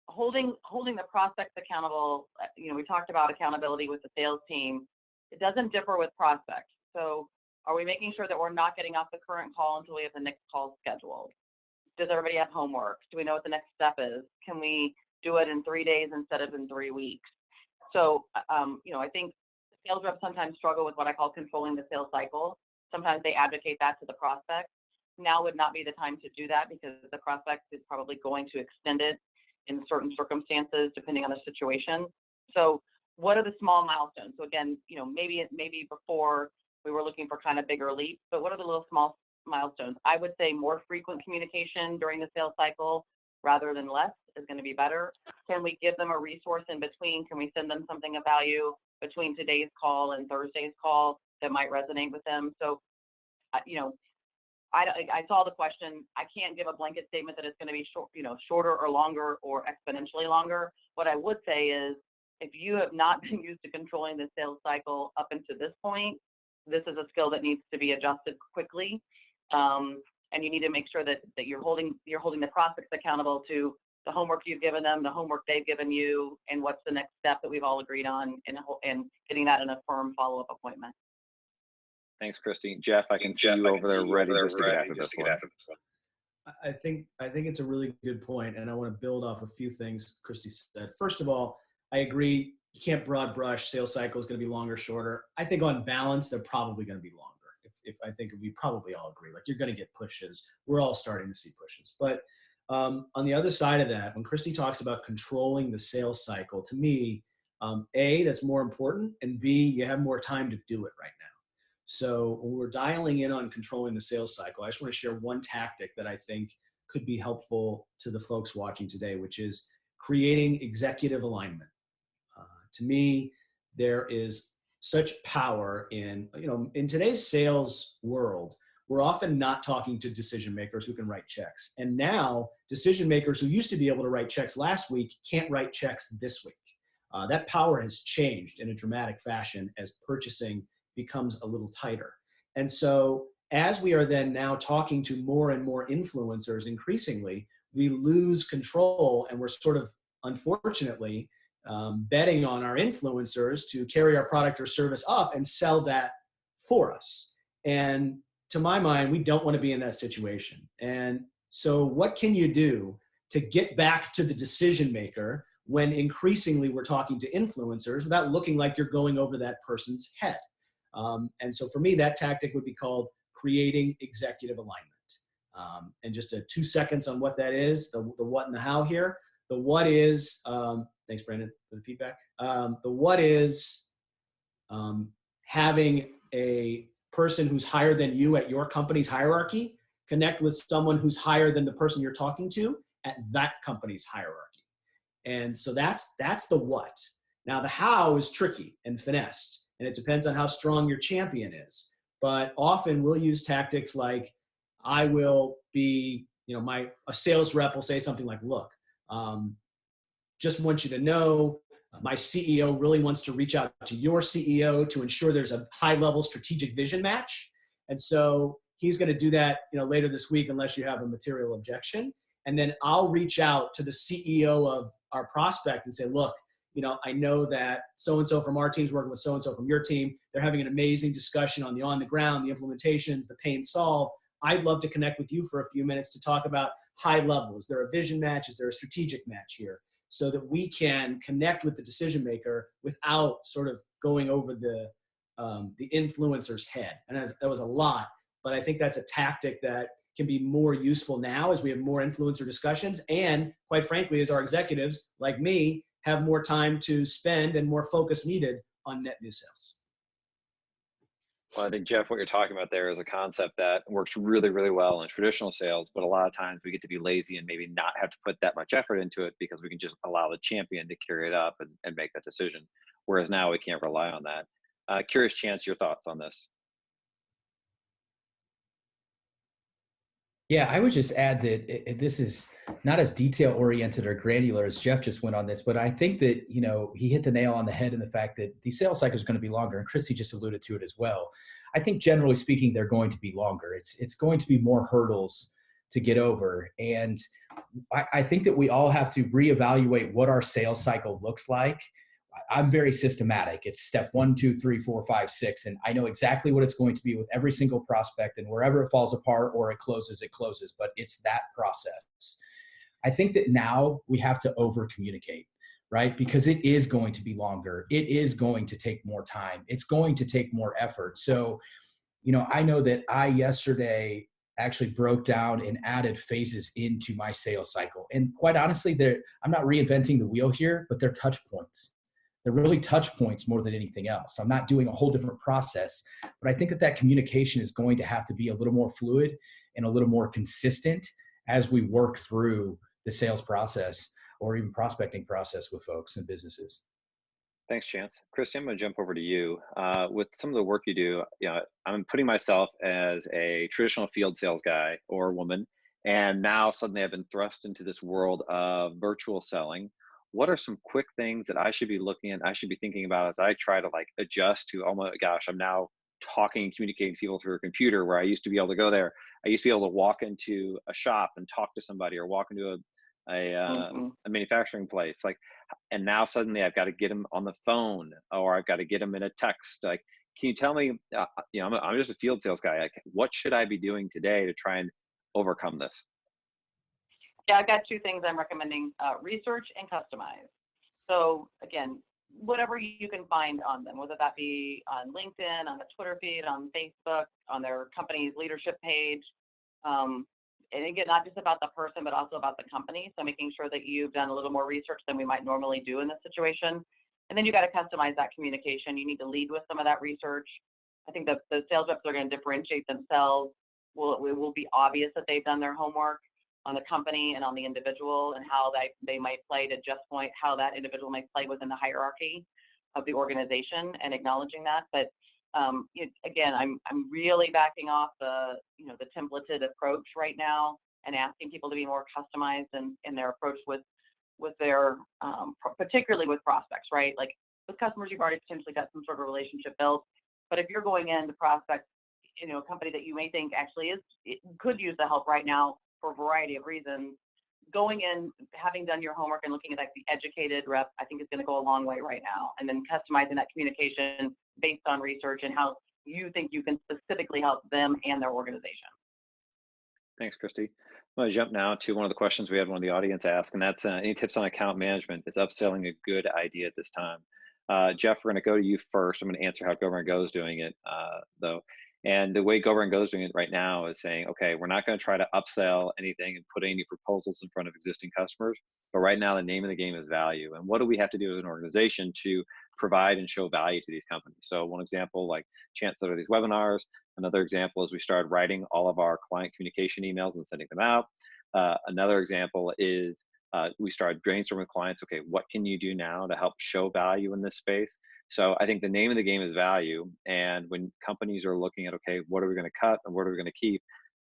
Holding the prospects accountable, we talked about accountability with the sales team. It doesn't differ with prospects. So are we making sure that we're not getting off the current call until we have the next call scheduled? Does everybody have homework? Do we know what the next step is? Can we do it in 3 days instead of in 3 weeks? So, I think sales reps sometimes struggle with what I call controlling the sales cycle. Sometimes they advocate that to the prospect. Now would not be the time to do that because the prospect is probably going to extend it in certain circumstances, depending on the situation. So what are the small milestones? So again, maybe before we were looking for kind of bigger leaps, but what are the little small milestones? I would say more frequent communication during the sales cycle rather than less is going to be better. Can we give them a resource in between? Can we send them something of value between today's call and Thursday's call that might resonate with them? So, I saw the question. I can't give a blanket statement that it's going to be shorter or longer or exponentially longer. What I would say is, if you have not been used to controlling the sales cycle up until this point, this is a skill that needs to be adjusted quickly, and you need to make sure that you're holding the prospects accountable to the homework you've given them, the homework they've given you, and what's the next step that we've all agreed on, and getting that in a firm follow-up appointment. Thanks, Christy. Jeff, I can see you over there ready just to get after this one. I think it's a really good point, and I want to build off a few things Christy said. First of all, I agree. You can't broad brush. Sales cycle is going to be longer, shorter. I think on balance, they're probably going to be longer. If I think we probably all agree, like you're going to get pushes. We're all starting to see pushes. But on the other side of that, when Christy talks about controlling the sales cycle, to me, A, that's more important, and B, you have more time to do it right now. So when we're dialing in on controlling the sales cycle, I just want to share one tactic that I think could be helpful to the folks watching today, which is creating executive alignment. To me, there is such power in, in today's sales world. We're often not talking to decision makers who can write checks. And now decision makers who used to be able to write checks last week can't write checks this week. That power has changed in a dramatic fashion as purchasing becomes a little tighter. And so as we are then now talking to more and more influencers increasingly, we lose control, and we're sort of, unfortunately, betting on our influencers to carry our product or service up and sell that for us. And to my mind, we don't want to be in that situation. And so what can you do to get back to the decision maker when increasingly we're talking to influencers without looking like you're going over that person's head? And so for me, that tactic would be called creating executive alignment. And just 2 seconds on what that is, the what and the how here. The what is, thanks Brandon for the feedback. The what is having a person who's higher than you at your company's hierarchy connect with someone who's higher than the person you're talking to at that company's hierarchy. And so that's the what. Now the how is tricky and finessed, and it depends on how strong your champion is. But often we'll use tactics like, I will be, a sales rep will say something like, look, just want you to know, my CEO really wants to reach out to your CEO to ensure there's a high level strategic vision match. And so he's going to do that, later this week, unless you have a material objection. And then I'll reach out to the CEO of our prospect and say, look, I know that so-and-so from our team's working with so-and-so from your team. They're having an amazing discussion on the ground, the implementations, the pain solve. I'd love to connect with you for a few minutes to talk about high level. Is there a vision match? Is there a strategic match here? So that we can connect with the decision maker without sort of going over the influencer's head. And that was a lot, but I think that's a tactic that can be more useful now as we have more influencer discussions. And quite frankly, as our executives like me have more time to spend and more focus needed on net new sales. Well, I think, Jeff, what you're talking about there is a concept that works really, really well in traditional sales, but a lot of times we get to be lazy and maybe not have to put that much effort into it because we can just allow the champion to carry it up and make that decision. Whereas now we can't rely on that. Curious, Chance, your thoughts on this? Yeah, I would just add that this is not as detail oriented or granular as Jeff just went on this, but I think that, he hit the nail on the head in the fact that the sales cycle is going to be longer, and Christy just alluded to it as well. I think generally speaking, they're going to be longer. It's going to be more hurdles to get over. And I think that we all have to reevaluate what our sales cycle looks like. I'm very systematic. It's step 1, 2, 3, 4, 5, 6. And I know exactly what it's going to be with every single prospect, and wherever it falls apart or it closes, but it's that process. I think that now we have to over communicate, right? Because it is going to be longer. It is going to take more time. It's going to take more effort. So, I know that I yesterday actually broke down and added phases into my sales cycle. And quite honestly, I'm not reinventing the wheel here, but they're touch points. They're really touch points more than anything else. I'm not doing a whole different process, but I think that communication is going to have to be a little more fluid and a little more consistent as we work through the sales process or even prospecting process with folks and businesses. Thanks, Chance. Christy, I'm going to jump over to you. With some of the work you do, I'm putting myself as a traditional field sales guy or woman, and now suddenly I've been thrust into this world of virtual selling. What are some quick things that I should be looking at, I should be thinking about as I try to adjust to, oh my gosh, I'm now talking and communicating to people through a computer where I used to be able to go there. I used to be able to walk into a shop and talk to somebody, or walk into a manufacturing place. And now suddenly I've got to get them on the phone, or I've got to get them in a text. Can you tell me, I'm just a field sales guy. What should I be doing today to try and overcome this? Yeah, I've got 2 things I'm recommending, research and customize. So again, whatever you can find on them, whether that be on LinkedIn, on the Twitter feed, on Facebook, on their company's leadership page. And again, not just about the person, but also about the company. So making sure that you've done a little more research than we might normally do in this situation. And then you got to customize that communication. You need to lead with some of that research. I think that the sales reps are going to differentiate themselves. It will be obvious that they've done their homework on the company and on the individual, and how they might play, to Jeff's point, how that individual might play within the hierarchy. of the organization and acknowledging that. But again, I'm really backing off the the templated approach right now and asking people to be more customized in their approach with their particularly with prospects, right? Like with customers, you've already potentially got some sort of relationship built. But if you're going in to prospect, a company that you may think actually could use the help right now for a variety of reasons, going in, having done your homework and looking at the educated rep, I think is going to go a long way right now. And then customizing that communication based on research and how you think you can specifically help them and their organization. Thanks, Christy. I'm going to jump now to one of the questions we had one of the audience ask, and that's any tips on account management? Is upselling a good idea at this time? Jeff, we're going to go to you first. I'm going to answer how Go Brand Go is doing it, though. And the way Go Brand Go is doing it right now is saying, okay, we're not going to try to upsell anything and put any proposals in front of existing customers. But right now, the name of the game is value. And what do we have to do as an organization to provide and show value to these companies? So one example, like Chance said, are these webinars. Another example is we started writing all of our client communication emails and sending them out. Another example is we started brainstorming with clients. Okay, what can you do now to help show value in this space? So I think the name of the game is value. And when companies are looking at, okay, what are we going to cut and what are we going to keep?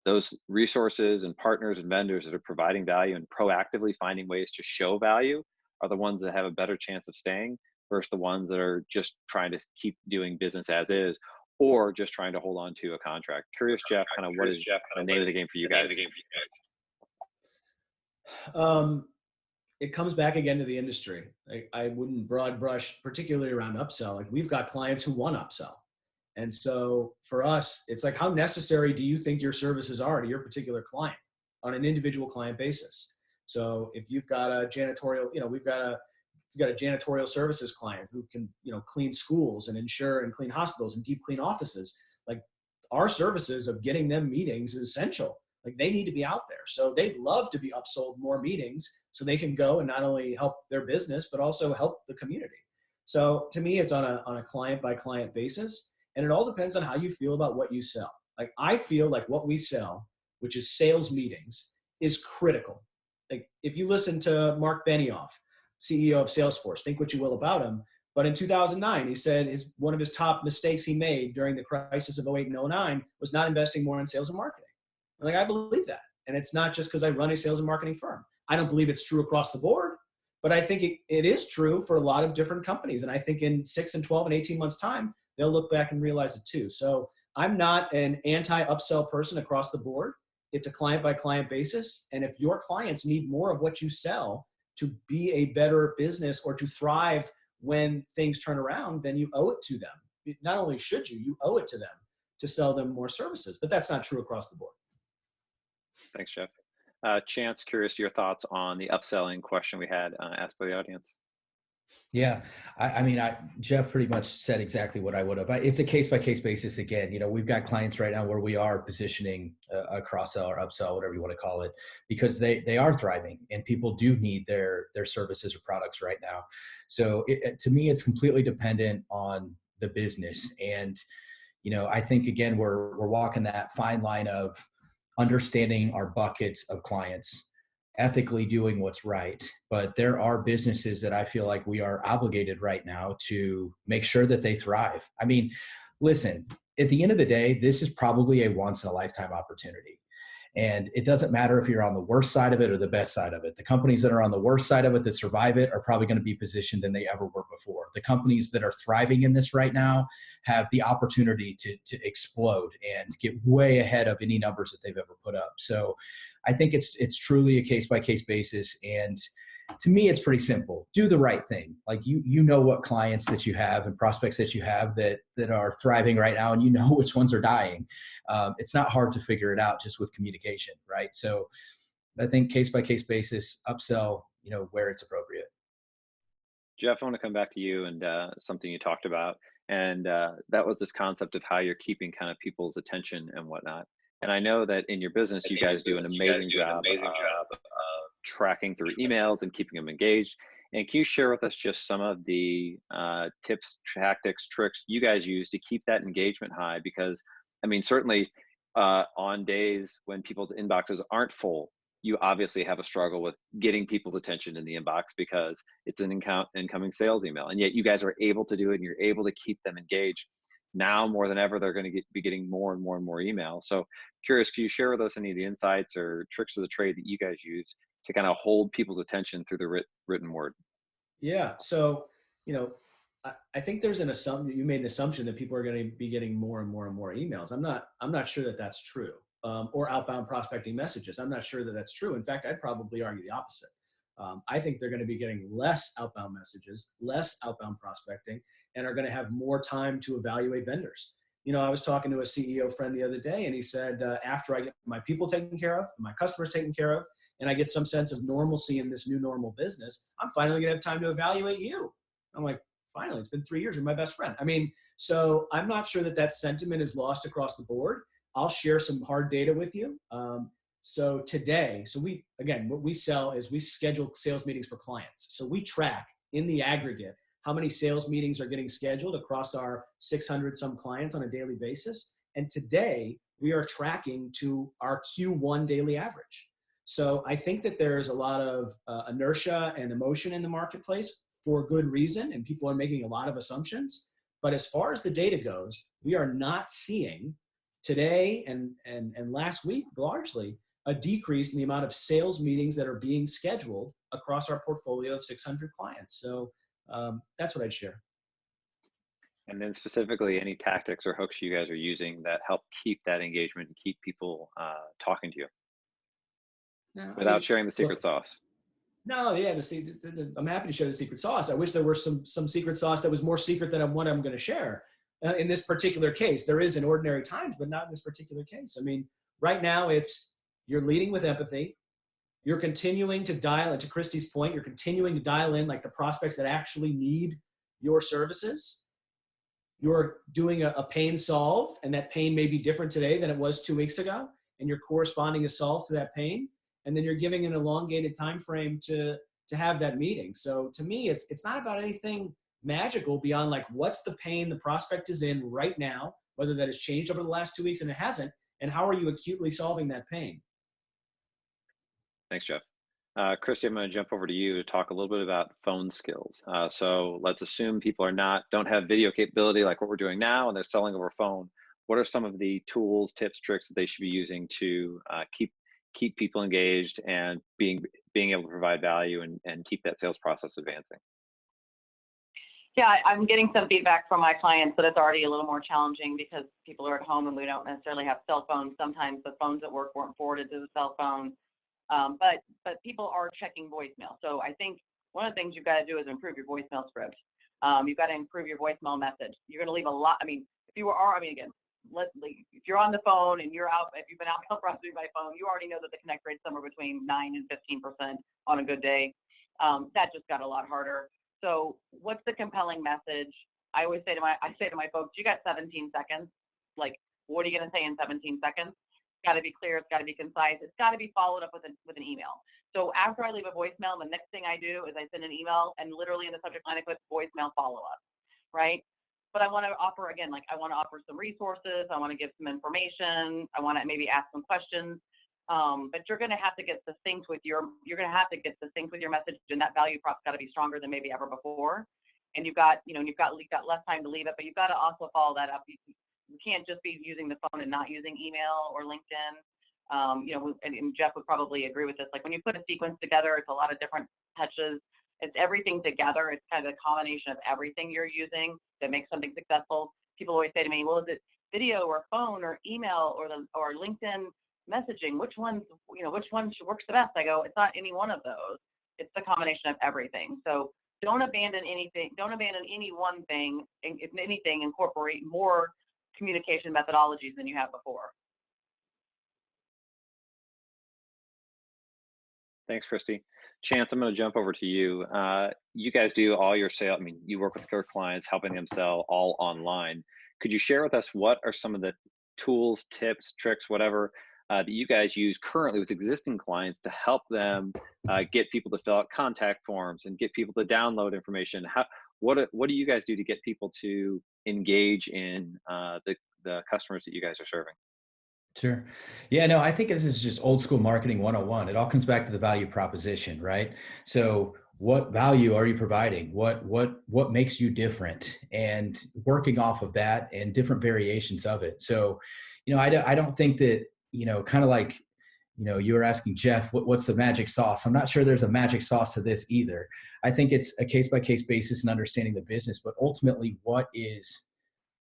Those resources and partners and vendors that are providing value and proactively finding ways to show value are the ones that have a better chance of staying versus the ones that are just trying to keep doing business as is or just trying to hold on to a contract. Curious, Jeff, kind of what is the name of the game for you guys? It comes back again to the industry. I wouldn't broad brush, particularly around upsell. Like we've got clients who want upsell. And so for us, it's like, how necessary do you think your services are to your particular client on an individual client basis? So if you've got a janitorial, we've got a janitorial services client who can, clean schools and insure and clean hospitals and deep clean offices. Like our services of getting them meetings is essential. Like they need to be out there. So they'd love to be upsold more meetings so they can go and not only help their business, but also help the community. So to me, it's on a client by client basis. And it all depends on how you feel about what you sell. Like I feel like what we sell, which is sales meetings, is critical. Like if you listen to Mark Benioff, CEO of Salesforce, think what you will about him. But in 2009, he said one of his top mistakes he made during the crisis of 08 and 09 was not investing more in sales and marketing. Like I believe that. And it's not just because I run a sales and marketing firm. I don't believe it's true across the board, but I think it is true for a lot of different companies. And I think in 6 and 12 and 18 months time, they'll look back and realize it too. So I'm not an anti-upsell person across the board. It's a client by client basis. And if your clients need more of what you sell to be a better business or to thrive when things turn around, then you owe it to them. Not only should you owe it to them to sell them more services, but that's not true across the board. Thanks, Jeff. Chance, curious your thoughts on the upselling question we had asked by the audience. Yeah, I mean, Jeff pretty much said exactly what I would have. It's a case-by-case basis. Again, we've got clients right now where we are positioning a cross-sell or upsell, whatever you want to call it, because they are thriving and people do need their services or products right now. So to me, it's completely dependent on the business. And, I think, again, we're walking that fine line of understanding our buckets of clients, ethically doing what's right. But there are businesses that I feel like we are obligated right now to make sure that they thrive. I mean, listen, at the end of the day, this is probably a once in a lifetime opportunity. And it doesn't matter if you're on the worst side of it or the best side of it. The companies that are on the worst side of it that survive it are probably going to be positioned than they ever were before. The companies that are thriving in this right now have the opportunity to explode and get way ahead of any numbers that they've ever put up. So I think it's truly a case-by-case basis. And to me, it's pretty simple. Do the right thing. Like you know what clients that you have and prospects that you have that are thriving right now, and you know which ones are dying. It's not hard to figure it out just with communication, right? So I think case-by-case basis, upsell, where it's appropriate. Jeff, I want to come back to you and something you talked about. And that was this concept of how you're keeping kind of people's attention and whatnot. And I know that in your business, you guys do an amazing job of tracking through emails and keeping them engaged. And can you share with us just some of the tips, tactics, tricks you guys use to keep that engagement high? Because, I mean, certainly on days when people's inboxes aren't full, you obviously have a struggle with getting people's attention in the inbox because it's an incoming sales email. And yet you guys are able to do it and you're able to keep them engaged. Now more than ever, they're going to be getting more and more and more emails. So curious, can you share with us any of the insights or tricks of the trade that you guys use to kind of hold people's attention through the written word? Yeah. So, I think there's an assumption, you made an assumption that people are going to be getting more and more and more emails. I'm not sure that that's true. Or outbound prospecting messages. I'm not sure that that's true. In fact, I'd probably argue the opposite. I think they're going to be getting less outbound messages, less outbound prospecting, and are going to have more time to evaluate vendors. I was talking to a CEO friend the other day, and he said, after I get my people taken care of, my customers taken care of, and I get some sense of normalcy in this new normal business, I'm finally going to have time to evaluate you. I'm like, finally, it's been 3 years. You're my best friend. So I'm not sure that sentiment is lost across the board. I'll share some hard data with you. So what we sell is we schedule sales meetings for clients. So we track in the aggregate how many sales meetings are getting scheduled across our 600 some clients on a daily basis. And today we are tracking to our Q1 daily average. So I think that there's a lot of inertia and emotion in the marketplace for good reason, and people are making a lot of assumptions. But as far as the data goes, we are not seeing today and last week largely a decrease in the amount of sales meetings that are being scheduled across our portfolio of 600 clients. So that's what I'd share. And then specifically, any tactics or hooks you guys are using that help keep that engagement and keep people talking to you without sharing the secret sauce? No, yeah, I'm happy to share the secret sauce. I wish there were some secret sauce that was more secret than what I'm going to share. In this particular case, there is in ordinary times, but not in this particular case. Right now you're leading with empathy. You're continuing to dial, and to Christy's point, you're continuing to dial in like the prospects that actually need your services. You're doing a pain solve, and that pain may be different today than it was 2 weeks ago, and you're corresponding a solve to that pain. And then you're giving an elongated time frame to have that meeting. So to me, it's not about anything magical beyond like what's the pain the prospect is in right now, whether that has changed over the last 2 weeks and it hasn't, and how are you acutely solving that pain? Thanks, Jeff. Christy, I'm going to jump over to you to talk a little bit about phone skills. So let's assume people don't have video capability like what we're doing now, and they're selling over phone. What are some of the tools, tips, tricks that they should be using to keep people engaged and being able to provide value and keep that sales process advancing? Yeah, I'm getting some feedback from my clients that it's already a little more challenging because people are at home and we don't necessarily have cell phones. Sometimes the phones at work weren't forwarded to the cell phone, but people are checking voicemail. So I think one of the things you've got to do is improve your voicemail script. You've got to improve your voicemail message. You're going to leave a lot. If you're on the phone and if you've been outbound prospecting by phone, you already know that the connect rate's somewhere between 9 and 15% on a good day. That just got a lot harder. So what's the compelling message? I say to my folks, you got 17 seconds. Like, what are you going to say in 17 seconds? It's got to be clear. It's got to be concise. It's got to be followed up with an email. So after I leave a voicemail, the next thing I do is I send an email, and literally in the subject line I put voicemail follow-up, right? But I want to offer, again, I want to offer some resources. I want to give some information. I want to maybe ask some questions. But you're going to have to get succinct with your message, and that value prop's got to be stronger than maybe ever before. And you've got less time to leave it, but you've got to also follow that up. You can't just be using the phone and not using email or LinkedIn. And Jeff would probably agree with this. Like when you put a sequence together, it's a lot of different touches. It's everything together. It's kind of a combination of everything you're using that makes something successful. People always say to me, well, is it video or phone or email or LinkedIn messaging? Which one works the best? I go, it's not any one of those. It's the combination of everything. So don't abandon anything. Don't abandon any one thing. If anything, incorporate more communication methodologies than you have before. Thanks, Christy. Chance, I'm going to jump over to you. You guys do all your sale. You work with your clients, helping them sell all online. Could you share with us what are some of the tools, tips, tricks, whatever, that you guys use currently with existing clients to help them get people to fill out contact forms and get people to download information? What do you guys do to get people to engage in the customers that you guys are serving? Sure. Yeah, no, I think this is just old school marketing 101. It all comes back to the value proposition, right? So what value are you providing? What makes you different? And working off of that and different variations of it. So, I don't think that, kind of like, you were asking Jeff, what's the magic sauce? I'm not sure there's a magic sauce to this either. I think it's a case by case basis and understanding the business, but ultimately, what is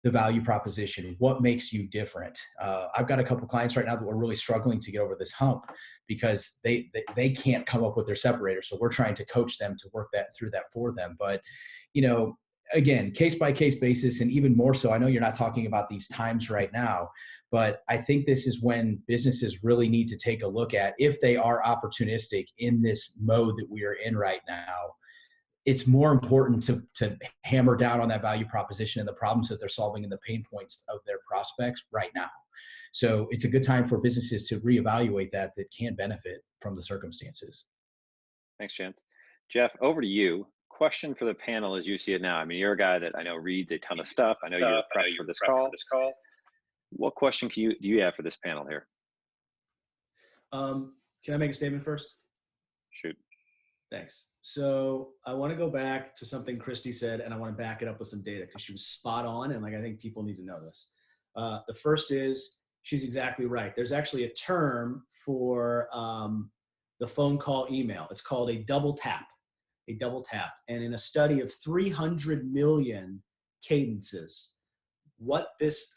the value proposition? What makes you different? I've got a couple clients right now that are really struggling to get over this hump because they can't come up with their separator. So we're trying to coach them to work that through that for them. But you know, again, case by case basis, and even more so. I know you're not talking about these times right now, but I think this is when businesses really need to take a look at if they are opportunistic in this mode that we are in right now. It's more important to hammer down on that value proposition and the problems that they're solving and the pain points of their prospects right now. So it's a good time for businesses to reevaluate that can benefit from the circumstances. Thanks, Chance. Jeff, over to you. Question for the panel as you see it now. I mean, you're a guy that I know reads a ton of stuff. I know you were prepped for this call. What question do you have for this panel here? Can I make a statement first? Shoot. Thanks. So I want to go back to something Christy said, and I want to back it up with some data because she was spot on, and I think people need to know this. The first is she's exactly right. There's actually a term for the phone call email. It's called a double tap. A double tap. And in a study of 300 million cadences, what this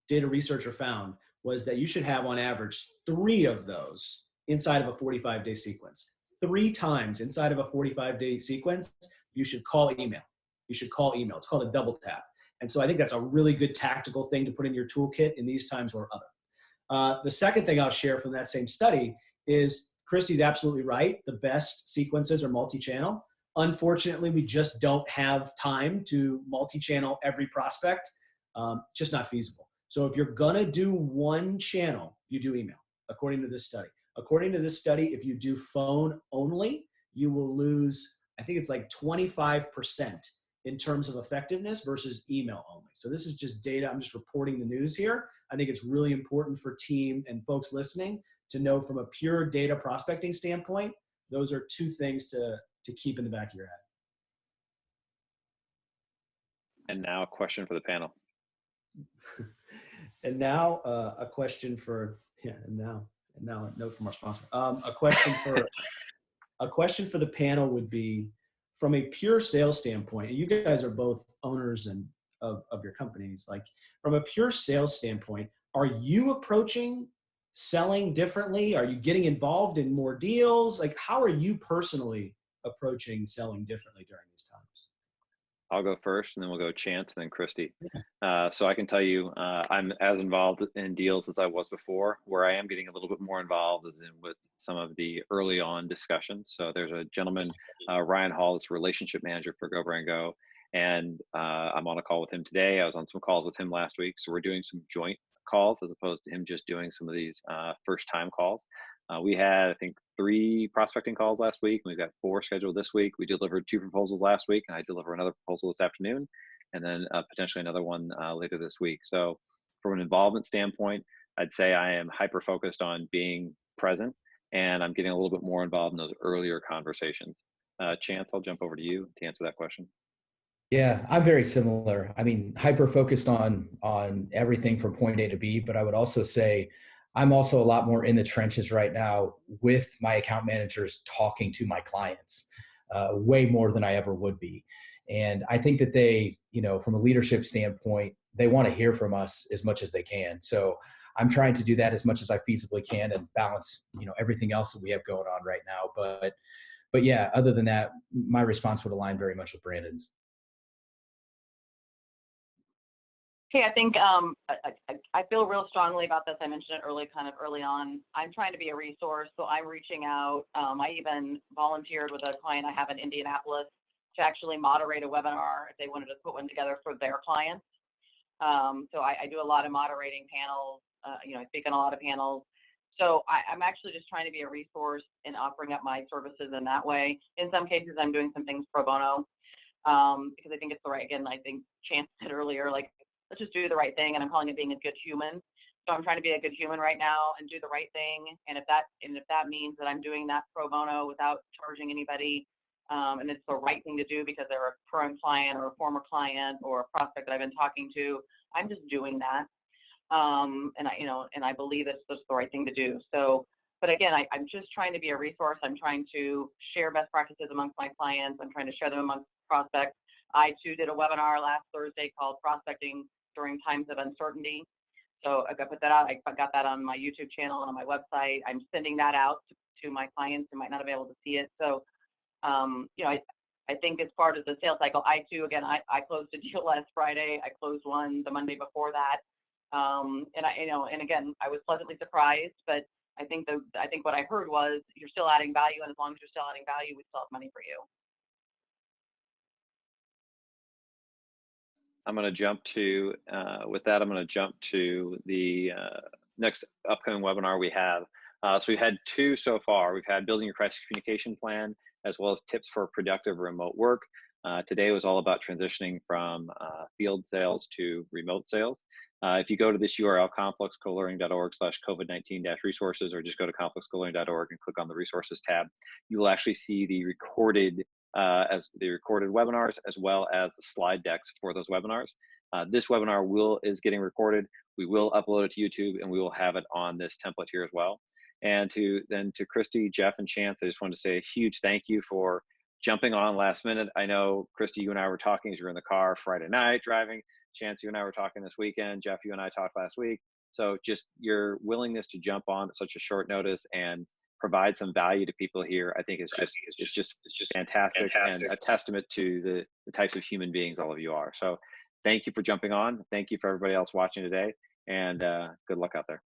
data researcher found was that you should have on average 3 of those inside of a 45-day sequence. 3 times inside of a 45-day sequence, you should call email. You should call email. It's called a double tap. And so I think that's a really good tactical thing to put in your toolkit in these times or other. The second thing I'll share from that same study is Christy's absolutely right. The best sequences are multi-channel. Unfortunately, we just don't have time to multi-channel every prospect. Just not feasible. So if you're going to do one channel, you do email, according to this study. According to this study, if you do phone only, you will lose, I think it's like 25% in terms of effectiveness versus email only. So this is just data. I'm just reporting the news here. I think it's really important for team and folks listening to know from a pure data prospecting standpoint, those are 2 things to keep in the back of your head. And now a question for the panel. And now a question for, and now a note from our sponsor. A question for the panel would be, from a pure sales standpoint, and you guys are both owners of your companies, like from a pure sales standpoint, are you approaching selling differently? Are you getting involved in more deals? Like, how are you personally approaching selling differently during these times? I'll go first, and then we'll go Chance, and then Christy. So I can tell you, I'm as involved in deals as I was before. Where I am getting a little bit more involved is with some of the early on discussions. So there's a gentleman, Ryan Hall, that's relationship manager for Go Brand Go, and I'm on a call with him today. I was on some calls with him last week, so we're doing some joint calls as opposed to him just doing some of these first time calls. We had, I think, 3 prospecting calls last week. We've got 4 scheduled this week. We delivered 2 proposals last week, and I deliver another proposal this afternoon, and then potentially another one later this week. So from an involvement standpoint, I'd say I am hyper-focused on being present, and I'm getting a little bit more involved in those earlier conversations. Chance, I'll jump over to you to answer that question. Yeah, I'm very similar. I mean, hyper focused on everything from point A to B, but I would also say I'm also a lot more in the trenches right now with my account managers talking to my clients, way more than I ever would be. And I think that they, from a leadership standpoint, they want to hear from us as much as they can. So I'm trying to do that as much as I feasibly can and balance, everything else that we have going on right now. But yeah, other than that, my response would align very much with Brandon's. Hey, I think I feel real strongly about this. I mentioned it early on. I'm trying to be a resource, so I'm reaching out. I even volunteered with a client I have in Indianapolis to actually moderate a webinar if they wanted to put one together for their clients. So I do a lot of moderating panels. I speak on a lot of panels. So I'm actually just trying to be a resource and offering up my services in that way. In some cases, I'm doing some things pro bono because I think it's the right. Again, I think Chance said earlier, like, let's just do the right thing, and I'm calling it being a good human. So I'm trying to be a good human right now and do the right thing. And if that means that I'm doing that pro bono without charging anybody, and it's the right thing to do because they're a current client or a former client or a prospect that I've been talking to, I'm just doing that. And I believe it's just the right thing to do. So, but again, I'm just trying to be a resource. I'm trying to share best practices amongst my clients. I'm trying to share them amongst prospects. I too did a webinar last Thursday called Prospecting During Times of Uncertainty. So I put that out. I got that on my YouTube channel and on my website. I'm sending that out to my clients who might not be able to see it. So, I think as part of the sales cycle, I too, again, I closed a deal last Friday. I closed one the Monday before that. And again, I was pleasantly surprised, but I think what I heard was you're still adding value, and as long as you're still adding value, we still have money for you. I'm going to jump to, with that, I'm going to jump to the next upcoming webinar we have. So we've had 2 so far. We've had building your crisis communication plan, as well as tips for productive remote work. Today was all about transitioning from field sales to remote sales. If you go to this URL, confluxcolearning.org/COVID-19-resources, or just go to confluxcolearning.org and click on the resources tab, you will actually see the recorded webinars, as well as the slide decks for those webinars. This webinar is getting recorded. We will upload it to YouTube, and we will have it on this template here as well. And to Christy, Jeff, and Chance, I just wanted to say a huge thank you for jumping on last minute. I know, Christy, you and I were talking as you were in the car Friday night driving. Chance, you and I were talking this weekend. Jeff, you and I talked last week. So just your willingness to jump on at such a short notice and provide some value to people here, I think it's just fantastic and a testament to the types of human beings all of you are. So thank you for jumping on. Thank you for everybody else watching today, and good luck out there.